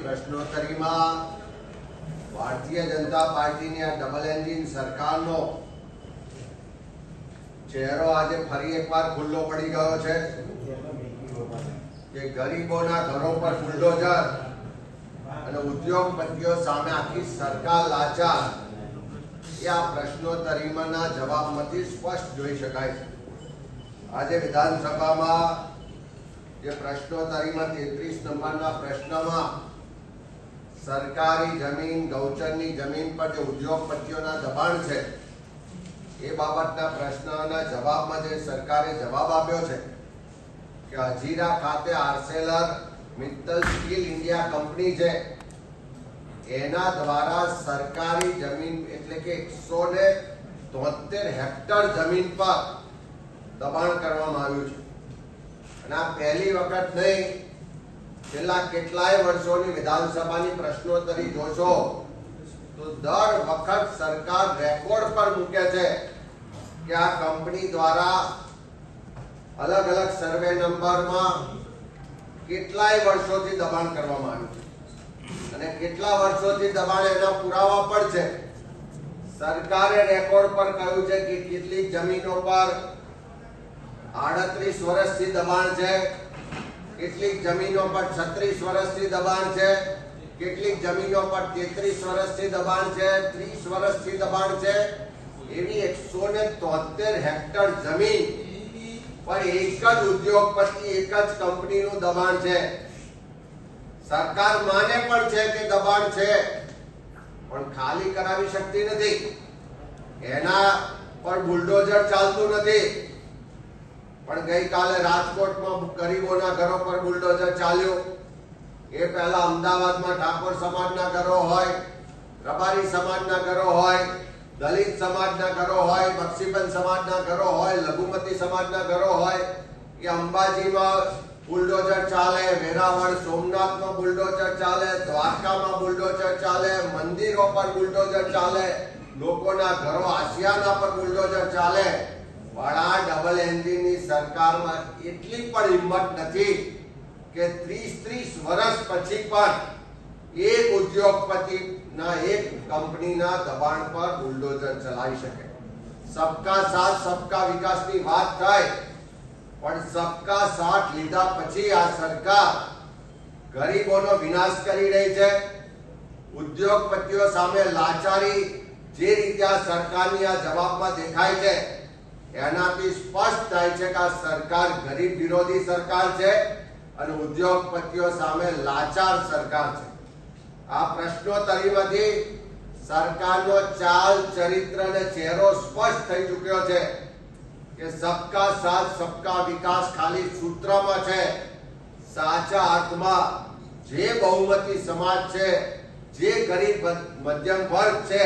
પ્રશ્નોત્તરીમાં ભારતીય જનતા પાર્ટીની આ double engine સરકારનો ચહેરો આજે ફરી એકવાર ખુલ્લો પડી ગયો છે કે ગરીબોના ઘરો પર બુલડોઝર અને ઉદ્યોગપતિઓ સામે આખી સરકાર લાચાર એ આ પ્રશ્નોત્તરીમાંના જવાબમાંથી સ્પષ્ટ જોઈ શકાય છે। આજે વિધાનસભામાં જે પ્રશ્નોત્તરીમાં 33 નંબરના પ્રશ્નમાં સરકારી જમીન ગૌચરની જમીન પર જે ઉદ્યોગપતિઓના દબાણ છે એ બાબતના પ્રશ્નના જવાબમાં જે સરકારે જવાબ આપ્યો છે કે હજીરા ખાતે Arcelor Mittal steel India company છે એના દ્વારા સરકારી જમીન એટલે કે 173 હેક્ટર જમીન પર દબાણ કરવામાં આવ્યું છે અને આ પહેલી વખત નહીં, છેલ્લા કેટલાય વર્ષોની વિધાનસભાની પ્રશ્નોત્તરી જોશો તો દર વખત સરકાર રેકોર્ડ પર મૂકે છે કે આ કંપની દ્વારા અલગ અલગ સર્વે નંબરમાં કેટલાય વર્ષોથી દબાણ કરવામાં આવ્યું છે અને કેટલા વર્ષોથી દબાણ એના પુરાવા પણ છે। સરકારે રેકોર્ડ પર કહ્યું છે કે કેટલીક જમીનો પર 38 વર્ષથી દબાણ છે, કેટલીક જમીનો પર 36 વર્ષથી દબાણ છે, કેટલીક જમીનો પર 33 વર્ષથી દબાણ છે, 30 વર્ષથી દબાણ છે। એવી 173 હેક્ટર જમીન પર એક જ ઉદ્યોગપતિ એક જ કંપનીનું દબાણ છે। સરકાર માને પણ છે કે દબાણ છે પણ ખાલી કરાવી શકતી નથી, એના પર બુલડોઝર ચાલતું નથી। પણ ગઈકાલે રાજકોટમાં ગરીબોના ઘરો પર બુલડોઝર ચાલ્યું, એ પહેલા અમદાવાદમાં ઠાકોર સમાજના ઘરો હોય, રબારી સમાજના ઘરો હોય, દલિત સમાજના ઘરો હોય, બક્ષીબંધ સમાજના ઘરો હોય, લઘુમતી સમાજના ઘરો હોય, કે અંબાજીમાં બુલડોઝર ચાલે, વેરાવળ સોમનાથમાં બુલડોઝર ચાલે, દ્વારકામાં બુલડોઝર ચાલે, મંદિરો પર બુલડોઝર ચાલે, લોકોના ઘરો આશિયાના પર બુલડોઝર ચાલે। પણ આ ડબલ એન્જિનની સરકારમાં એટલી પણ હિંમત નથી કે 30 વર્ષ પછી પણ એક ઉદ્યોગપતિના એક કંપનીના દબાણ પર બુલડોઝર ચલાવી શકે। સબકા સાથ સબકા વિકાસની વાત થાય પણ સબકા સાથ લીધા પછી આ સરકાર ગરીબોનો વિનાશ કરી રહી છે। ઉદ્યોગપતિઓ સામે લાચારી જે રીતે આ સરકારની આ જવાબમાં દેખાય છે એનાથી સ્પષ્ટ થાય છે કે આ સરકાર ગરીબ વિરોધી સરકાર છે અને ઉદ્યોગપતિઓ સામે લાચાર સરકાર છે। આ પ્રશ્નોત્તરીમાંથી સરકારનો ચાલ ચરિત્ર અને ચહેરો સ્પષ્ટ થઈ ચૂક્યો છે કે સબકા સાથ સબકા વિકાસ ખાલી સૂત્રમાં છે, સાચા અર્થમાં જે બહુમતી સમાજ છે, જે ગરીબ મધ્યમ વર્ગ છે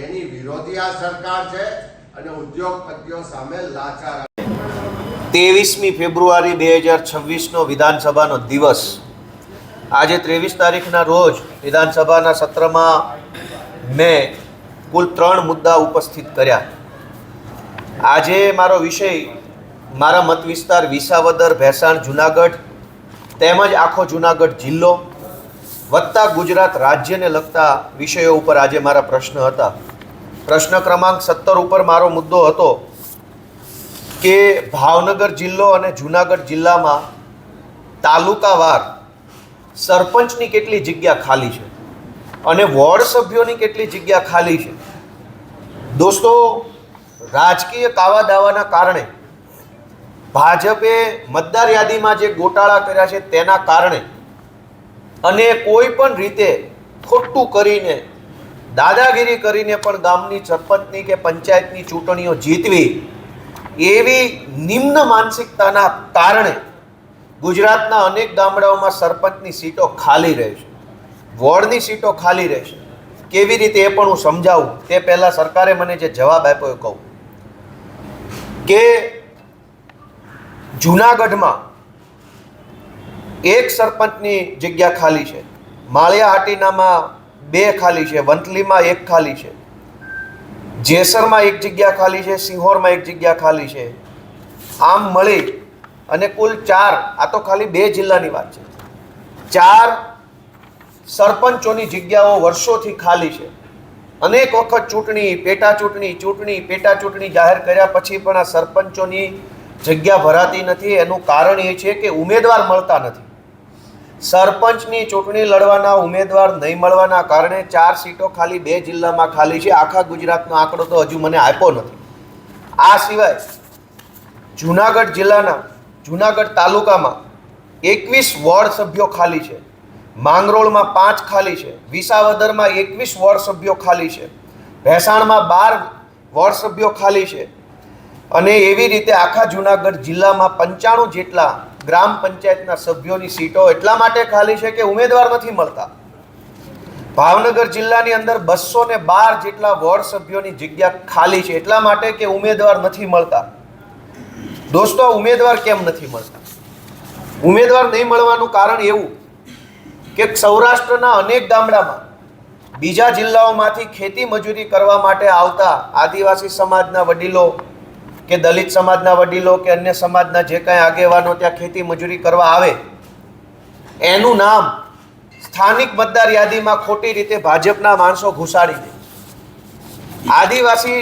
એની વિરોધી આ સરકાર છે અને ઉદ્યોગપતિઓ સામે લાચાર। 23મી ફેબ્રુઆરી 2026નો વિધાનસભાનો દિવસ। આજે 23 તારીખના રોજ વિધાનસભાના સત્રમાં મેં કુલ 3 મુદ્દા ઉપસ્થિત કર્યા। આજે મારો વિષય મારા મત વિસ્તાર વિસાવદર, ભેસાણ, જુનાગઢ તેમજ આખો જુનાગઢ જિલ્લો વત્તા ગુજરાત રાજ્યને લગતા વિષયો ઉપર આજે મારા પ્રશ્ન હતા। પ્રશ્ન ક્રમાંક 17 ઉપર મારો મુદ્દો હતો કે ભાવનગર જિલ્લો અને જુનાગઢ જિલ્લામાં તાલુકાવાર સરપંચની કેટલી જગ્યા ખાલી છે અને વોર્ડ સભ્યોની કેટલી જગ્યા ખાલી છે। દોસ્તો, રાજકીય કાવા દાવાના કારણે ભાજપે મતદાર યાદીમાં જે ગોટાળા કર્યા છે તેના કારણે અને કોઈ પણ રીતે ખોટું કરીને દાદાગીરી કરીને પણ ગામની સરપંચની કે પંચાયતની ચૂંટણીઓ જીતવી એવી નિમ્ન માનસિકતાના કારણે ગુજરાતના અનેક ગામડાઓમાં સરપંચની સીટો ખાલી રહે છે, વોર્ડની સીટો ખાલી રહેશે। કેવી રીતે એ પણ હું સમજાવું તે પહેલાં સરકારે મને જે જવાબ આપ્યો એ કહું કે જૂનાગઢમાં એક સરપંચની જગ્યા ખાલી છે, માળિયા હાટીનામાં 2 ખાલી છે, વંથલીમાં 1 ખાલી છે, જેસરમાં 1 જગ્યા ખાલી છે, સિંહોરમાં 1 જગ્યા ખાલી છે। આમ મળી અને કુલ 4, આ તો ખાલી 2 જિલ્લાની વાત છે, 4 સરપંચોની જગ્યાઓ વર્ષોથી ખાલી છે. અનેક વખત ચૂંટણી પેટા ચૂંટણી જાહેર કર્યા પછી પણ આ સરપંચોની જગ્યા ભરાતી નથી. એનું કારણ એ છે કે ઉમેદવાર મળતા નથી. સરપંચની ચૂંટણી લડવાના ઉમેદવાર નહીં મળવાના કારણે 4 સીટો ખાલી 2 જિલ્લામાં ખાલી છે. આખા ગુજરાતનો આંકડો તો હજુ મને આપ્યો નથી. આ સિવાય જુનાગઢ જિલ્લાના જુનાગઢ તાલુકામાં 21 વોર્ડ સભ્યો ખાલી છે. માંગરોળમાં 5 ખાલી છે. વિસાવદરમાં 21 વોર્ડ સભ્યો ખાલી છે. ભેસાણમાં 12 વોર્ડ સભ્યો ખાલી છે. અને એવી રીતે આખા જુનાગઢ જિલ્લામાં 95 જેટલા ગ્રામ પંચાયતના સભ્યોની સીટો એટલા માટે ખાલી છે કે ઉમેદવાર નથી મળતા. ભાવનગર જિલ્લાની અંદર 212 જેટલા વોર્ડ સભ્યોની જગ્યા ખાલી છે એટલા માટે કે ઉમેદવાર નથી મળતા. દોસ્તો, ઉમેદવાર કેમ નથી મળતા? ઉમેદવાર નહીં મળવાનું કારણ એવું કે સૌરાષ્ટ્રના અનેક ગામડામાં બીજા જિલ્લાઓમાંથી ખેતી મજૂરી કરવા માટે આવતા આદિવાસી સમાજના વડીલો કે દલિત સમાજના વડીલો કે અન્ય સમાજના જે કાંઈ આગેવાનો ત્યાં ખેતી મજૂરી કરવા આવે, એનું નામ સ્થાનિક મતદાર યાદીમાં ખોટી રીતે ભાજપના માણસો ઘુસાડી દે. આદિવાસી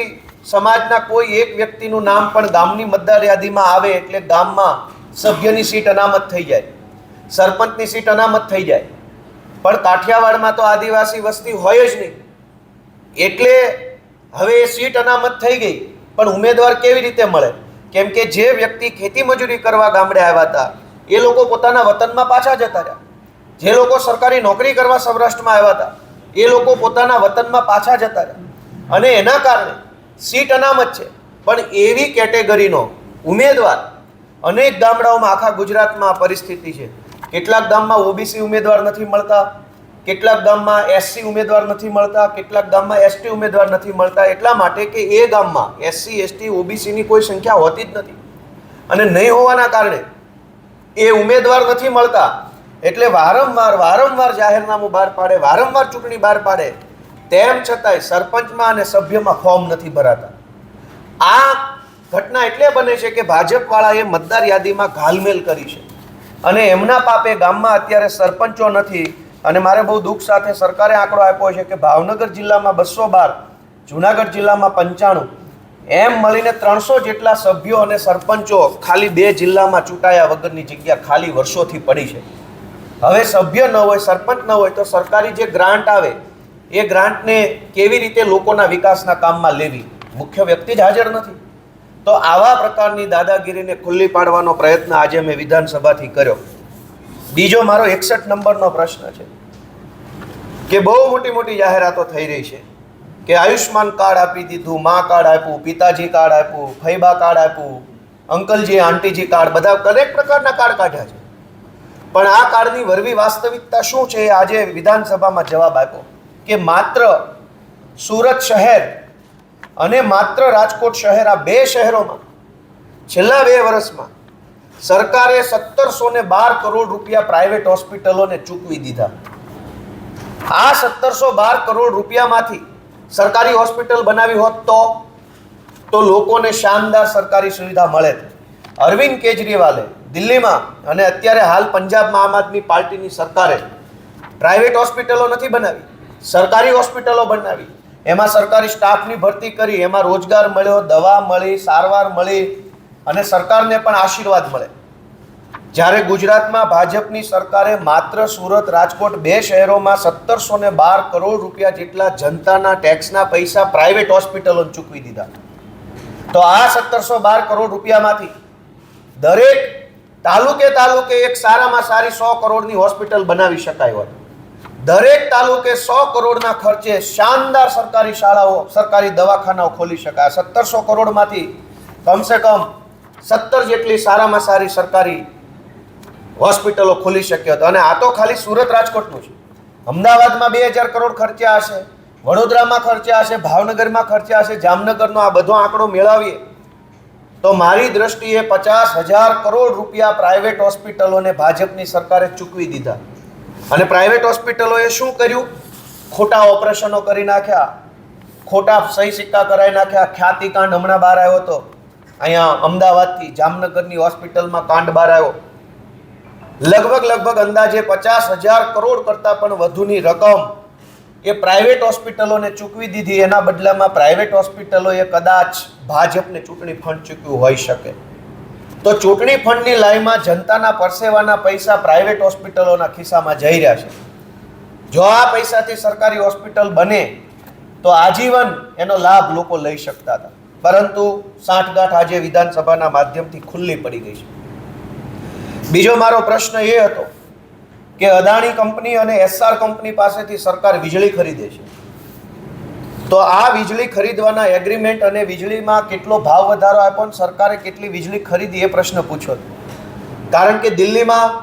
સમાજના કોઈ એક વ્યક્તિનું નામ પણ ગામની મતદાર યાદીમાં આવે એટલે ગામમાં સભ્યની સીટ અનામત થઈ જાય, સરપંચની સીટ અનામત થઈ જાય. પણ કાઠિયાવાડમાં તો આદિવાસી વસ્તી હોય જ નહીં, એટલે હવે એ સીટ અનામત થઈ ગઈ. પણ ઉમેદવાર કેવી રીતે મળે? કેમ કે જે વ્યક્તિ ખેતી મજૂરી કરવા ગામડે આવ્યા હતા એ લોકો પોતાના વતનમાં પાછા જતા રહ્યા. જે લોકો સરકારી નોકરી કરવા સૌરાષ્ટ્રમાં આવ્યા હતા એ લોકો પોતાના વતનમાં પાછા જતા રહ્યા. અને એના કારણે સીટ અનામત છે. પણ એવી કેટેગરીનો ઉમેદવાર અનેક ગામડાઓમાં આખા ગુજરાતમાં પરિસ્થિતિ છે. કેટલાક ગામમાં ઓબીસી ઉમેદવાર નથી મળતા, કેટલાક ગામમાં એસસી ઉમેદવાર નથી મળતા, કેટલાક ગામમાં એસટી ઉમેદવાર નથી મળતા. એટલા માટે કે એ ગામમાં એસસી એસટી ઓબીસીની કોઈ સંખ્યા હોતી જ નથી. અને નહીં હોવાના કારણે એ ઉમેદવાર નથી મળતા. એટલે વારંવાર જાહેરનામું બહાર પાડે, વારંવાર ચૂંટણી બહાર પાડે, તેમ છતાંય સરપંચમાં અને સભ્યમાં ફોર્મ નથી ભરાતા. આ ઘટના એટલે બને છે કે ભાજપવાળાએ મતદાર યાદીમાં ઘાલમેલ કરી છે અને એમના પાપે ગામમાં અત્યારે સરપંચો નથી. અને મારે બહુ દુઃખ સાથે સરકારે આંકડો આપ્યો છે કે ભાવનગર જિલ્લામાં 212, જુનાગઢ જિલ્લામાં 95, એમ મળીને 300 જેટલા સભ્યો અને સરપંચો ખાલી 2 જિલ્લામાં ચૂંટાયા વગરની જગ્યા ખાલી વર્ષોથી પડી છે. હવે સભ્ય ન હોય, સરપંચ ન હોય તો સરકારી જે ગ્રાન્ટ આવે એ ગ્રાન્ટને કેવી રીતે લોકોના વિકાસના કામમાં લેવી? મુખ્ય વ્યક્તિ જ હાજર નથી. તો આવા પ્રકારની દાદાગીરીને ખુલ્લી પાડવાનો પ્રયત્ન આજે મેં વિધાનસભાથી કર્યો. બીજો મારો 61 નંબરનો પ્રશ્ન છે કે બહુ મોટી જાહેરાતો થઈ રહી છે કે આયુષ્માન કાર્ડ આપી દીધું, મા કાર્ડ આપ્યું, પિતાજી કાર્ડ આપ્યું, ફૈબા કાર્ડ આપ્યું, અંકલજી આંટીજી કાર્ડ, બધા દરેક પ્રકારના કાર્ડ કાઢ્યા છે. પણ આ કાર્ડની વરવી વાસ્તવિકતા શું છે એ આજે વિધાનસભામાં જવાબ આપ્યો કે માત્ર સુરત શહેર અને માત્ર રાજકોટ શહેર, આ 2 શહેરોમાં છેલ્લા 2 વર્ષમાં સરકારે 1712 કરોડ રૂપિયા પ્રાઇવેટ હોસ્પિટલોને ચૂકવી દીધા. આ 1712 કરોડ રૂપિયામાંથી સરકારી હોસ્પિટલ બનાવી હોત તો લોકોને શાનદાર સરકારી સુવિધા મળે. અરવિંદ કેજરીવાલે દિલ્હીમાં અને અત્યારે હાલ પંજાબમાં આમ આદમી પાર્ટીની સરકારે પ્રાઇવેટ હોસ્પિટલો નથી બનાવી, સરકારી હોસ્પિટલો બનાવી. એમાં સરકારી સ્ટાફની ભરતી કરી, એમાં રોજગાર મળ્યો, દવા મળી, સારવાર મળી અને સરકારને પણ આશીર્વાદ મળે. જ્યારે ગુજરાતમાં ભાજપની સરકારે માત્ર સુરત, રાજકોટ 2 શહેરોમાં 1712 કરોડ રૂપિયા જેટલા જનતાના ટેક્સના પૈસા પ્રાઇવેટ હોસ્પિટલોને ચૂકવી દીધા. તો આ 1712 કરોડ રૂપિયામાંથી દરેક તાલુકે એક સારામાં સારી 100 કરોડની હોસ્પિટલ બનાવી શકાય હોત. દરેક તાલુકે 100 કરોડના ખર્ચે શાનદાર સરકારી શાળાઓ, સરકારી દવાખાનાઓ ખોલી શકાય. 1700 કરોડમાંથી કમસે કમ 17 જેટલી સારામાં સારી સરકારી હોસ્પિટલો ખોલી શક્યો હતો. અને આ તો ખાલી સુરત રાજકોટનું છે. અમદાવાદમાં 2000 કરોડ ખર્ચ્યા હશે, વડોદરામાં ખર્ચ્યા હશે, ભાવનગરમાં ખર્ચ્યા હશે, જામનગરનો આ બધો આંકડો મેળવીએ તો મારી દ્રષ્ટિએ 50,000 કરોડ રૂપિયા પ્રાઇવેટ હોસ્પિટલોને ભાજપની સરકારે ચૂકવી દીધા. અને પ્રાઇવેટ હોસ્પિટલોએ શું કર્યું? ખોટા ઓપરેશનો કરી નાખ્યા, ખોટા સહી સિક્કા કરાવી નાખ્યા. ખ્યાતિકાંડ હમણાં બહાર આવ્યો હતો, અહીંયા અમદાવાદથી જામનગરની હોસ્પિટલમાં કાંડ બહાર આવ્યો. લગભગ અંદાજે 50,000 કરોડ કરતાં પણ વધુની રકમ એ પ્રાઇવેટ હોસ્પિટલોને ચૂકવી દીધી. એના બદલામાં પ્રાઇવેટ હોસ્પિટલોએ કદાચ ભાજપને ચૂંટણી ફંડ ચૂકવ્યું હોઈ શકે. તો ચૂંટણી ફંડની લાઈનમાં જનતાના પરસેવાના પૈસા પ્રાઇવેટ હોસ્પિટલોના ખિસ્સામાં જઈ રહ્યા છે. જો આ પૈસાથી સરકારી હોસ્પિટલ બને તો આજીવન એનો લાભ લોકો લઈ શકતા હતા, પરંતુ સાંઠગાંઠ આજે વિધાનસભાના માધ્યમથી ખુલ્લી પડી ગઈ છે. બીજો મારો પ્રશ્ન એ હતો કે અદાણી કંપની અને એસઆર કંપની પાસેથી સરકાર વીજળી ખરીદે છે, તો આ વીજળી ખરીદવાના એગ્રીમેન્ટ અને વીજળીમાં કેટલો ભાવ વધારો આપ્યો અને સરકારે કેટલી વીજળી ખરીદી એ પ્રશ્ન પૂછ્યો. કારણ કે દિલ્હીમાં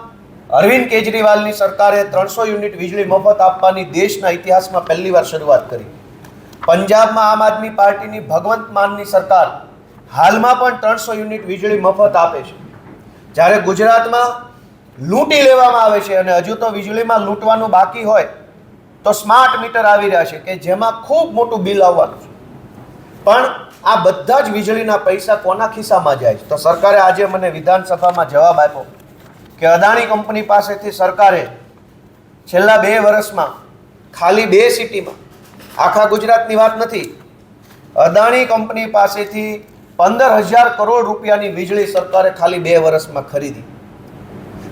અરવિંદ કેજરીવાલની સરકારે 300 યુનિટ વીજળી મફત આપવાની દેશના ઇતિહાસમાં પહેલીવાર શરૂઆત કરી. પંજાબમાં આમ આદમી પાર્ટીની ભગવંત માનની સરકાર હાલમાં પણ 300 યુનિટ વીજળી મફત આપે છે. જ્યારે ગુજરાતમાં લૂંટી લેવામાં આવે છે અને હજુ તો વીજળીમાં લૂંટવાનું બાકી હોય તો સ્માર્ટ મીટર આવી રહ્યા છે કે જેમાં ખૂબ મોટું બિલ આવવાનું છે. પણ આ બધા જ વીજળીના પૈસા કોના ખિસ્સામાં જાય છે? તો સરકારે આજે મને વિધાનસભામાં જવાબ આપ્યો કે અદાણી કંપની પાસેથી સરકારે છેલ્લા 2 વર્ષમાં ખાલી 2 સિટીમાં, આખા ગુજરાતની વાત નથી, અદાણી કંપની પાસેથી 15,000 કરોડ રૂપિયાની વીજળી સરકારે ખાલી 2 વર્ષમાં ખરીદી.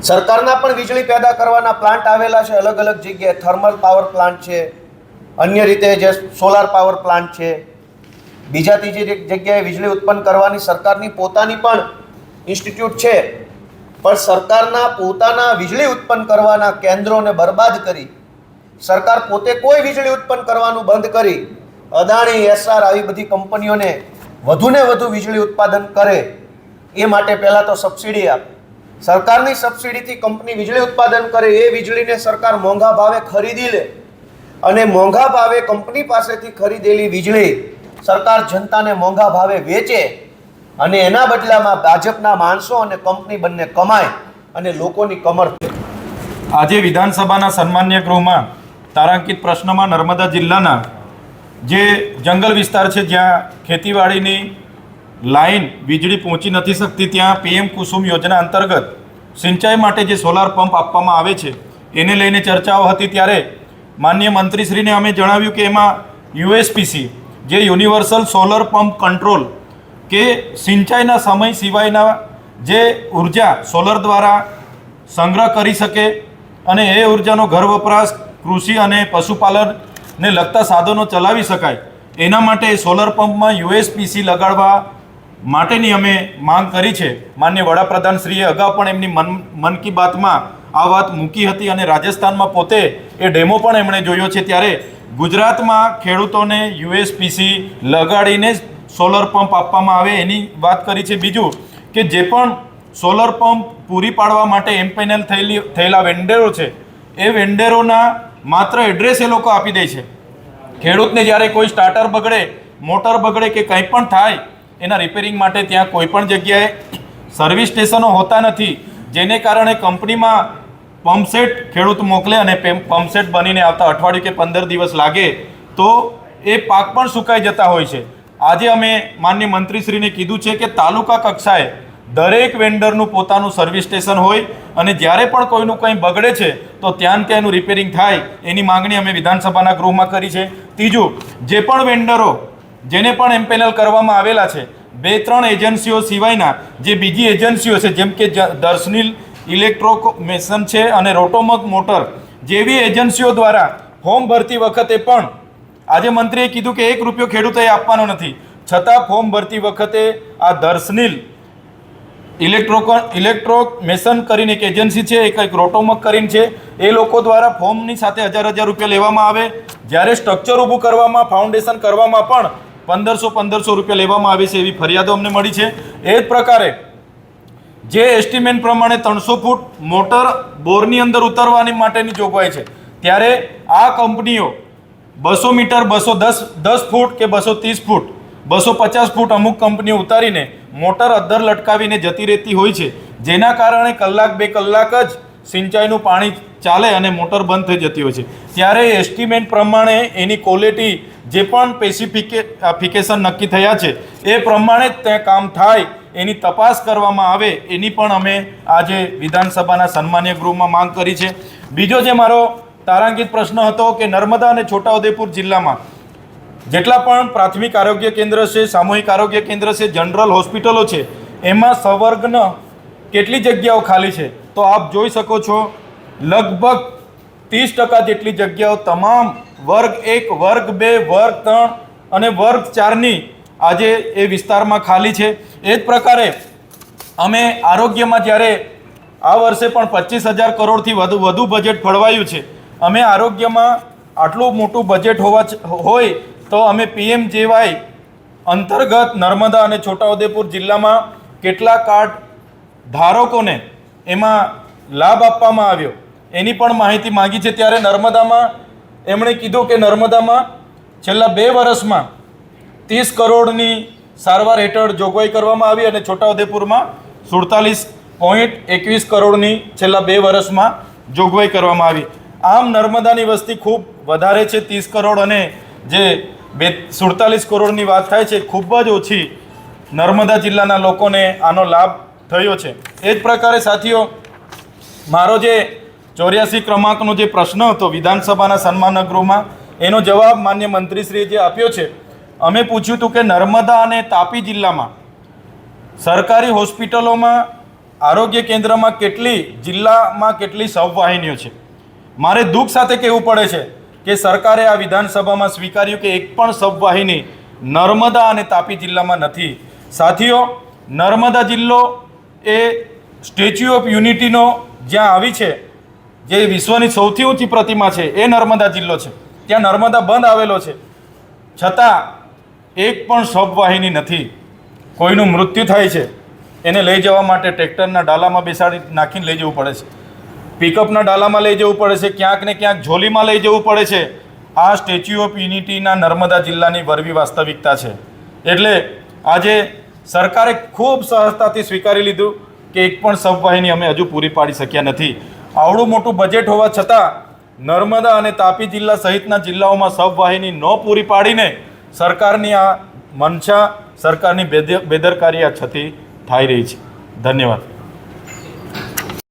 સરકારના પણ વીજળી પેદા કરવાના પ્લાન્ટ આવેલા છે અલગ અલગ જગ્યાએ. થર્મલ પાવર પ્લાન્ટ છે, અન્ય રીતે જે સોલાર પાવર પ્લાન્ટ છે, બીજા ત્રીજી જગ્યાએ વીજળી ઉત્પન્ન કરવાની સરકારની પોતાની પણ ઇન્સ્ટિટ્યૂટ છે. પણ સરકારના પોતાના વીજળી ઉત્પન્ન કરવાના કેન્દ્રોને બરબાદ કરી સરકાર પોતે કોઈ વીજળી ઉત્પન્ન કરવાનું બંધ કરી અદાણી, એસઆર આવી બધી કંપનીઓને વધુને વધુ વીજળી ઉત્પાદન કરે એ માટે પહેલાં તો સબસિડી આપે. સરકારની સબસિડીથી કંપની વીજળી ઉત્પાદન કરે, એ વીજળીને સરકાર મોંઘા ભાવે ખરીદી લે અને મોંઘા ભાવે કંપની પાસેથી ખરીદેલી વીજળી સરકાર જનતાને મોંઘા ભાવે વેચે અને એના બદલામાં ભાજપના માણસો અને કંપની બંને કમાય અને લોકોની કમર. આજે વિધાનસભાના સન્માન્ય ગૃહમાં તારાંકિત પ્રશ્નમાં નર્મદા જિલ્લાના જે જંગલ વિસ્તાર છે જ્યાં ખેતીવાડીની લાઈન વીજળી પહોંચી નથી શકતી ત્યાં પીએમ કુસુમ યોજના અંતર્ગત સિંચાઈ માટે જે સોલાર પંપ આપવામાં આવે છે એને લઈને ચર્ચાઓ હતી. ત્યારે માનનીય મંત્રીશ્રીને અમે જણાવ્યું કે એમાં યુએસપીસી જે યુનિવર્સલ સોલર પંપ કંટ્રોલ કે સિંચાઈના સમય સિવાયના જે ઉર્જા સોલર દ્વારા સંગ્રહ કરી શકે અને એ ઉર્જાનો ઘર વપરાશ, કૃષિ અને પશુપાલનને લગતા સાધનો ચલાવી શકાય એના માટે સોલર પંપમાં યુએસપીસી લગાડવા માટેની અમે માંગ કરી છે. માનનીય વડાપ્રધાનશ્રીએ અગાઉ પણ એમની મન કી બાતમાં આ વાત મૂકી હતી અને રાજસ્થાનમાં પોતે એ ડેમો પણ એમણે જોયો છે. ત્યારે ગુજરાતમાં ખેડૂતોને યુએસપીસી લગાડીને જ સોલર પંપ આપવામાં આવે એની વાત કરી છે. બીજું કે જે પણ સોલર પંપ પૂરી પાડવા માટે એમપેનલ થયેલા વેન્ડરો છે એ વેન્ડરોના માત્ર એડ્રેસ એ લોકો આપી દે છે. ખેડૂતને જ્યારે કોઈ સ્ટાર્ટર બગડે, મોટર બગડે કે કંઈ પણ થાય એના રિપેરિંગ માટે ત્યાં કોઈ પણ જગ્યાએ સર્વિસ સ્ટેશનો હોતા નથી, જેને કારણે કંપનીમાં પંપસેટ ખેડૂત મોકલે અને પંપસેટ બનીને આવતા અઠવાડિયું કે 15 દિવસ લાગે તો એ પાક પણ સુકાઈ જતા હોય છે. આજે અમે માનનીય મંત્રીશ્રીને કીધું છે કે તાલુકા કક્ષાએ દરેક વેન્ડરનું પોતાનું સર્વિસ સ્ટેશન હોય અને જ્યારે પણ કોઈનું કંઈ બગડે છે તો ત્યાં ત્યાંનું રિપેરિંગ થાય એની માંગણી અમે વિધાનસભાના ગૃહમાં કરી છે. ત્રીજું, જે પણ વેન્ડરો જેને પણ એમપેનલ કરવામાં આવેલા છે 2-3 એજન્સીઓ સિવાયના જે બીજી એજન્સીઓ છે જેમ કે દર્શનીલ ઇલેક્ટ્રોમેશન છે અને રોટોમક મોટર જેવી એજન્સીઓ દ્વારા ફોર્મ ભરતી વખતે પણ આજે મંત્રીએ કીધું કે 1 રૂપિયો ખેડૂતોએ આપવાનો નથી, છતાં ફોર્મ ભરતી વખતે આ દર્શનીલ ઇલેક્ટ્રોમેશન કરીને એક એજન્સી છે, એક રોટોમક કરીને છે, એ લોકો દ્વારા ફોર્મની સાથે 1000 રૂપિયા લેવામાં આવે. જ્યારે સ્ટ્રક્ચર ઊભું કરવામાં, ફાઉન્ડેશન કરવામાં પણ 1500 રૂપિયા લેવામાં આવે છે એવી ફરિયાદો અમને મળી છે. એ જ પ્રકારે જે એસ્ટિમેટ પ્રમાણે 300 ફૂટ મોટર બોરની અંદર ઉતારવાની માટેની જોગવાઈ છે, ત્યારે આ કંપનીઓ 200 મીટર, 210 ફૂટ કે 230 ફૂટ, 250 ફૂટ અમુક કંપનીઓ ઉતારીને મોટર અદ્ધર લટકાવીને જતી રહેતી હોય છે, જેના કારણે 1-2 કલાક જ સિંચાઈનું પાણી ચાલે અને મોટર બંધ થઈ જતી હોય છે. ત્યારે એસ્ટિમેટ પ્રમાણે એની ક્વોલિટી જે પણ સ્પેસિફિકેશન નક્કી થયા છે એ પ્રમાણે જ ત્યાં કામ થાય એની તપાસ કરવામાં આવે એની પણ અમે આજે વિધાનસભાના સન્માન્ય ગૃહમાં માંગ કરી છે. બીજો જે મારો તારાંકિત પ્રશ્ન હતો કે નર્મદા અને છોટાઉદેપુર જિલ્લામાં જેટલા પણ પ્રાથમિક આરોગ્ય કેન્દ્ર છે, સામૂહિક આરોગ્ય કેન્દ્ર છે, જનરલ હોસ્પિટલો છે, એમાં સંવર્ગનો કેટલી જગ્યાઓ ખાલી છે? તો આપ જોઈ શકો છો લગભગ 30% જેટલી જગ્યાઓ તમામ વર્ગ 1, વર્ગ 2, વર્ગ 3 અને વર્ગ 4ની આજે એ વિસ્તારમાં ખાલી છે. એ જ પ્રકારે અમે આરોગ્યમાં જ્યારે આ વર્ષે પણ 25,000 કરોડથી વધુ બજેટ ફળવાયું છે. અમે આરોગ્યમાં આટલું મોટું બજેટ હોય તો અમે PMJY અંતર્ગત નર્મદા અને છોટાઉદેપુર જિલ્લામાં કેટલા કાર્ડ ધારકોને એમાં લાભ આપવામાં આવ્યો એની પણ માહિતી માંગી છે. ત્યારે નર્મદામાં એમણે કીધું કે નર્મદામાં છેલ્લા 2 વર્ષમાં 30 કરોડની સારવાર હેઠળ જોગવાઈ કરવામાં આવી અને છોટાઉદેપુરમાં 47.21 કરોડની છેલ્લા 2 વર્ષમાં જોગવાઈ કરવામાં આવી. આમ નર્મદાની વસ્તી ખૂબ વધારે છે 30 કરોડ અને જે 47 કરોડની વાત થાય છે ખૂબ જ ઓછી નર્મદા જિલ્લાના લોકોને આનો લાભ થયો છે. એ જ પ્રકારે સાથીઓ મારો જે 84 ક્રમાંકનો જે પ્રશ્ન હતો વિધાનસભાના સન્માન ગૃહમાં એનો જવાબ માન્ય મંત્રીશ્રીએ જે આપ્યો છે. અમે પૂછ્યું હતું કે નર્મદા અને તાપી જિલ્લામાં સરકારી હોસ્પિટલોમાં આરોગ્ય કેન્દ્રમાં જિલ્લામાં કેટલી સબવાહિનીઓ છે? મારે દુઃખ સાથે કહેવું પડે છે કે સરકારે આ વિધાનસભામાં સ્વીકાર્યું કે એક પણ સબવાહિની નર્મદા અને તાપી જિલ્લામાં નથી. સાથીઓ નર્મદા જિલ્લો એ સ્ટેચ્યુ ઓફ યુનિટીનો જ્યાં આવી છે, જે વિશ્વની સૌથી ઊંચી પ્રતિમા છે એ નર્મદા જિલ્લો છે. ત્યાં નર્મદા બંધ આવેલો છે, છતાં એક પણ સબવાહિની નથી. કોઈનું મૃત્યુ થાય છે એને લઈ જવા માટે ટ્રેક્ટરના ડાલામાં બેસાડી નાખીને લઈ જવું પડે છે, પિકઅપના ડાલામાં લઈ જવું પડે છે, ક્યાંક ને ક્યાંક ઝોલીમાં લઈ જવું પડે છે. આ સ્ટેચ્યુ ઓફ યુનિટીના નર્મદા જિલ્લાની વરવી વાસ્તવિકતા છે. એટલે આજે સરકારે ખૂબ સહજતાથી સ્વીકારી લીધું કે એક પણ સબવાહિની અમે હજુ પૂરી પાડી શક્યા નથી. આવડું મોટું બજેટ હોવા છતાં નર્મદા અને તાપી જિલ્લા સહિતના જિલ્લાઓમાં સબવાહિની ન પૂરી પાડીને સરકારની આ મનસા, સરકારની બેદરકારી આ છતી થઈ રહી છે. ધન્યવાદ.